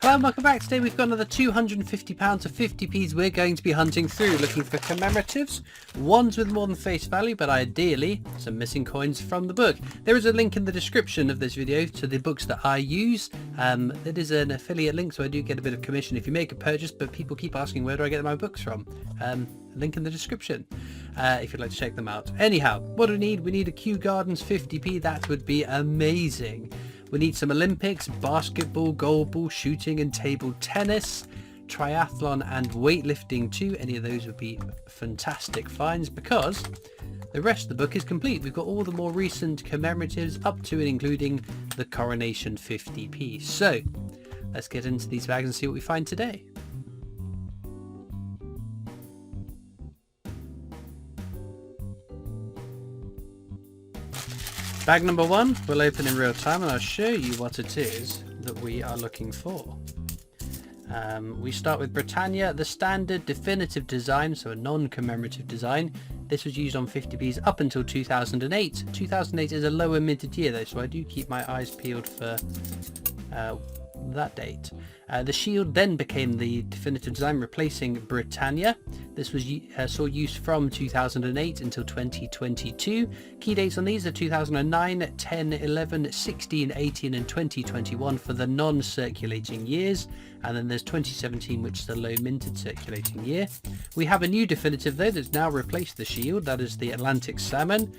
Well, welcome back. Today we've got another £250 of 50p's we're going to be hunting through, looking for commemoratives, ones with more than face value, but ideally some missing coins from the book. There is a link in the description of this video to the books that I use. It is an affiliate link, so I do get a bit of commission if you make a purchase, but people keep asking where do I get my books from. Link in the description if you'd like to check them out. Anyhow, what do we need? We need a Kew Gardens 50p. That would be amazing. We need some Olympics, basketball, goalball, shooting and table tennis, triathlon and weightlifting too. Any of those would be fantastic finds because the rest of the book is complete. We've got all the more recent commemoratives up to and including the Coronation 50p. So let's get into these bags and see what we find today. Bag number one, we'll open in real time and I'll show you what it is that we are looking for. We start with Britannia, the standard definitive design, so a non-commemorative design. This was used on 50p's up until 2008. 2008 is a lower minted year though, so I do keep my eyes peeled for that date. The shield then became the definitive design, replacing Britannia. This was saw use from 2008 until 2022. Key dates on these are 2009, 10, 11, 16, 18 and 2021 for the non-circulating years. And then there's 2017, which is the low minted circulating year. We have a new definitive though that's now replaced the shield. That is the Atlantic Salmon.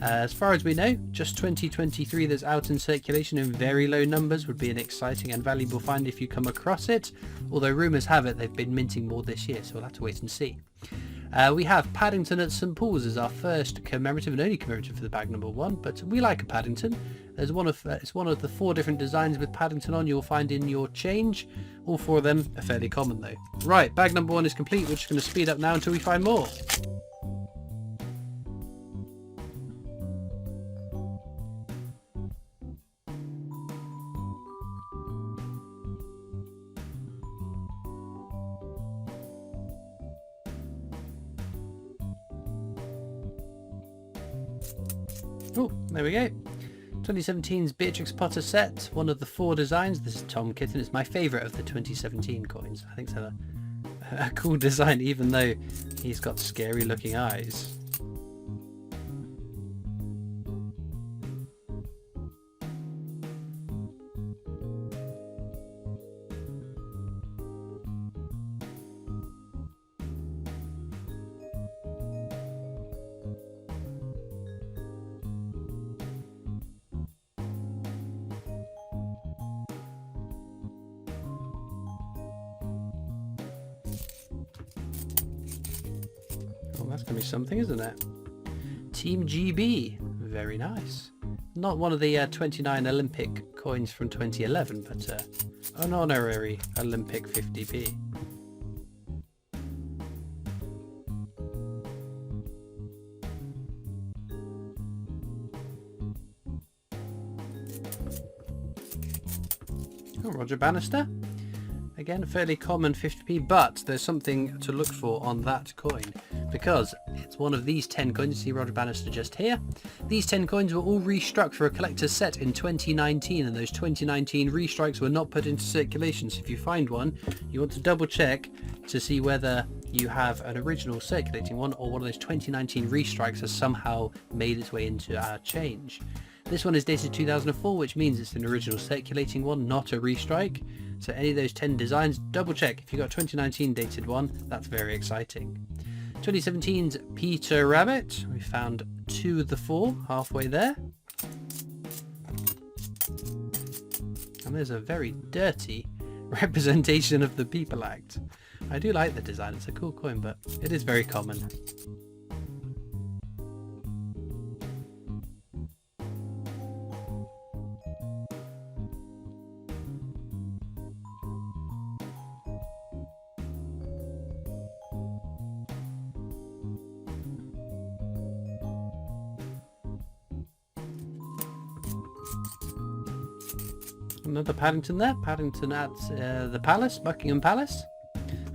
As far as we know, just 2023 that's out in circulation in very low numbers. Would be an exciting and valuable find if you come across it, although rumours have it they've been minting more this year, so we'll have to wait and see. We have Paddington at St Paul's as our first commemorative and only commemorative for the bag number one, but we like a Paddington. There's it's one of the 4 different designs with Paddington on you'll find in your change. All 4 of them are fairly common though. Right, bag number one is complete. We're just going to speed up now until we find more. Oh, there we go. 2017's Beatrix Potter set, one of the 4 designs. This is Tom Kitten. It's my favourite of the 2017 coins. I think it's a cool design, even though he's got scary looking eyes. Well, that's going to be something, isn't it? Team GB. Very nice. Not one of the 29 Olympic coins from 2011, but an honorary Olympic 50p. Oh, Roger Bannister. Again, a fairly common 50p, but there's something to look for on that coin because it's one of these 10 coins. You see Roger Bannister just here. These 10 coins were all restruck for a collector's set in 2019, and those 2019 restrikes were not put into circulation. So if you find one, you want to double check to see whether you have an original circulating one or one of those 2019 restrikes has somehow made its way into our change. This one is dated 2004, which means it's an original circulating one, not a restrike. So any of those 10 designs, double check. If you've got a 2019 dated one, that's very exciting. 2017's Peter Rabbit. We found 2 of the 4, halfway there. And there's a very dirty representation of the People Act. I do like the design. It's a cool coin, but it is very common. Another Paddington there. Paddington at the Palace, Buckingham Palace.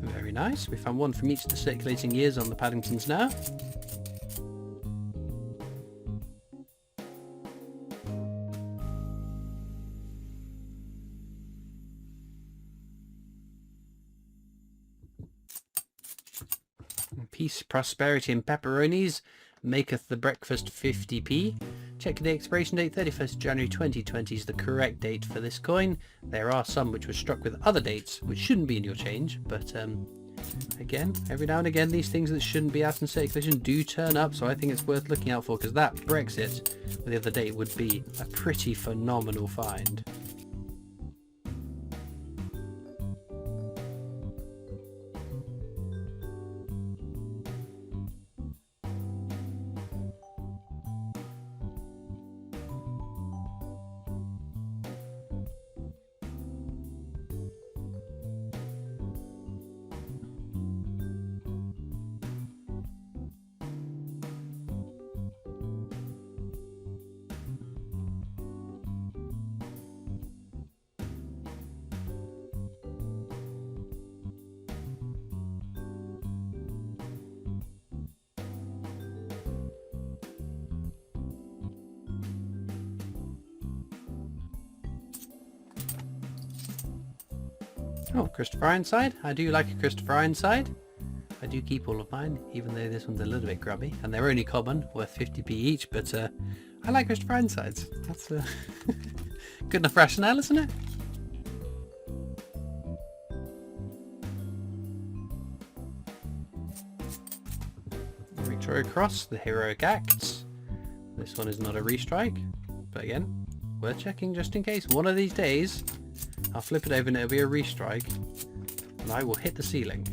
Very nice. We found one from each of the circulating years on the Paddingtons now. Peace, prosperity and pepperonis maketh the breakfast 50p. Check the expiration date. 31st January 2020 is the correct date for this coin. There are some which were struck with other dates which shouldn't be in your change, but again, every now and again these things that shouldn't be out in circulation do turn up, so I think it's worth looking out for, because that Brexit with the other date would be a pretty phenomenal find. Oh, Christopher Ironside. I do like a Christopher Ironside. I do keep all of mine, even though this one's a little bit grubby. And they're only common, worth 50p each, but I like Christopher Ironsides. That's good enough rationale, isn't it? Victoria Cross, the Heroic Acts. This one is not a restrike, but again, worth checking just in case. One of these days, I'll flip it over and it'll be a restrike, and I will hit the ceiling.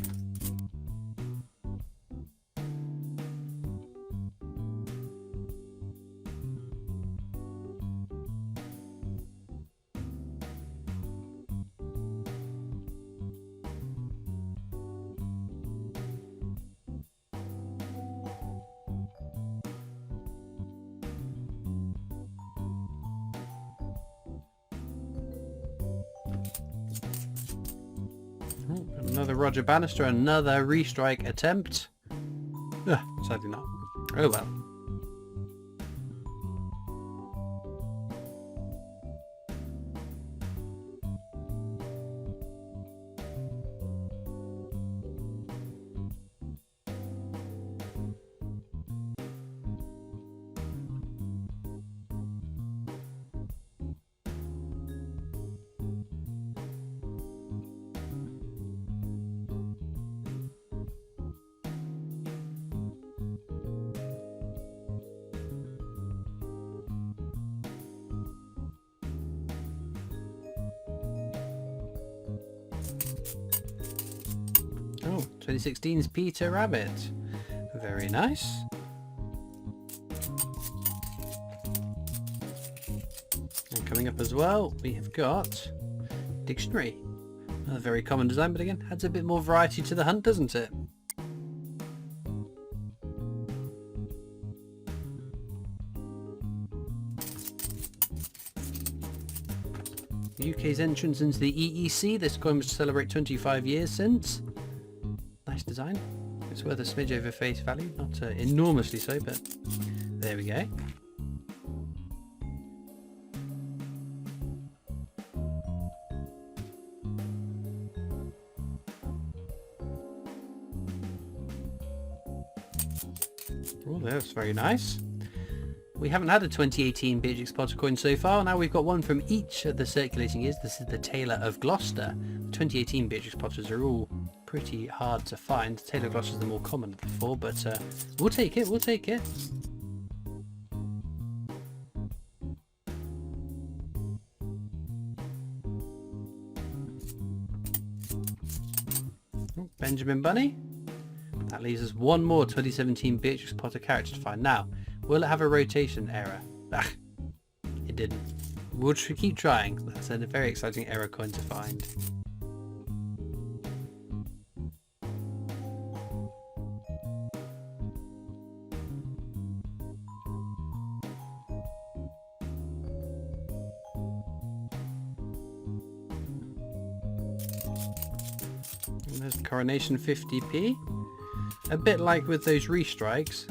Another Roger Bannister, another restrike attempt. Sadly not. Oh well. Oh, 2016's Peter Rabbit. Very nice. And coming up as well, we have got Dictionary. A very common design, but again, adds a bit more variety to the hunt, doesn't it? UK's entrance into the EEC. This coin was to celebrate 25 years since. Nice design. It's worth a smidge over face value, not enormously so, but there we go. Oh, that's very nice. We haven't had a 2018 Beatrix Potter coin so far. Now we've got one from each of the circulating years. This is the Tailor of Gloucester. 2018 Beatrix Potters are all pretty hard to find. Tailor of Gloucester is the more common of the four, but we'll take it, we'll take it. Oh, Benjamin Bunny. That leaves us one more 2017 Beatrix Potter character to find. Now, will it have a rotation error? Ah, it didn't. We'll keep trying. That's a very exciting error coin to find. And there's the Coronation 50p. A bit like with those restrikes,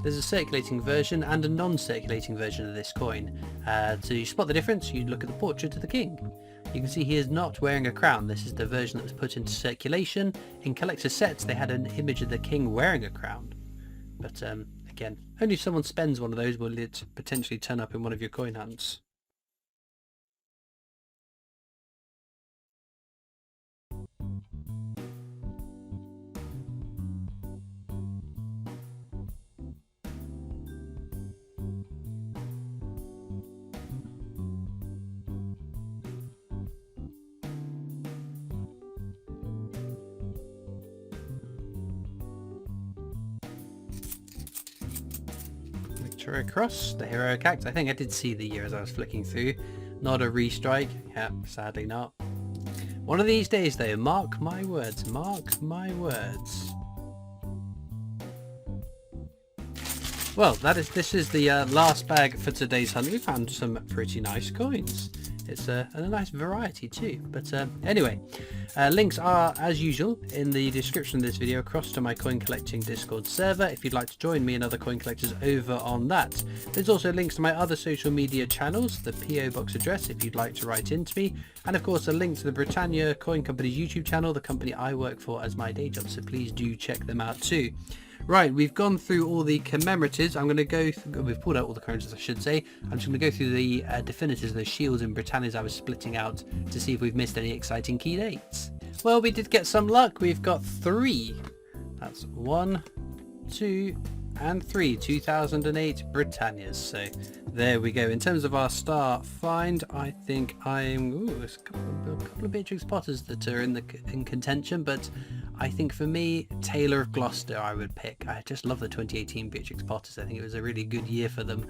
there's a circulating version and a non-circulating version of this coin. To spot the difference, you look at the portrait of the king. You can see he is not wearing a crown. This is the version that was put into circulation. In collector sets they had an image of the king wearing a crown. But again, only if someone spends one of those will it potentially turn up in one of your coin hunts. Victoria Cross, the heroic act. I think I did see the year as I was flicking through. Not a restrike. Yeah, sadly not. One of these days though, mark my words, mark my words. Well, this is the last bag for today's hunt. We found some pretty nice coins. It's a nice variety too. But anyway, links are as usual in the description of this video across to my coin collecting Discord server if you'd like to join me and other coin collectors over on that. There's also links to my other social media channels, the PO box address if you'd like to write into me, and of course a link to the Britannia Coin Company's YouTube channel, the company I work for as my day job, so please do check them out too. Right, we've gone through all the commemoratives. I'm going to go through, we've pulled out all the currencies I should say. I'm just going to go through the definitives, the shields and Britannias I was splitting out to see if we've missed any exciting key dates. Well, we did get some luck. We've got 3. That's 1, 2 and 3 2008 Britannias. So there we go. In terms of our star find, I think there's a couple of Beatrix Potters that are in contention, but I think for me, Taylor of Gloucester I would pick. I just love the 2018 Beatrix Potters. I think it was a really good year for them.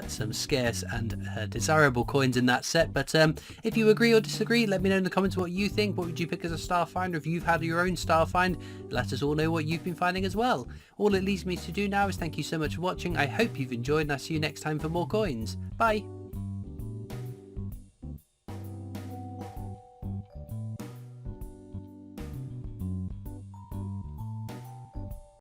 Some scarce and desirable coins in that set. But if you agree or disagree, let me know in the comments what you think. What would you pick as a star find? Or if you've had your own star find, let us all know what you've been finding as well. All it leaves me to do now is thank you so much for watching. I hope you've enjoyed and I'll see you next time for more coins. Bye!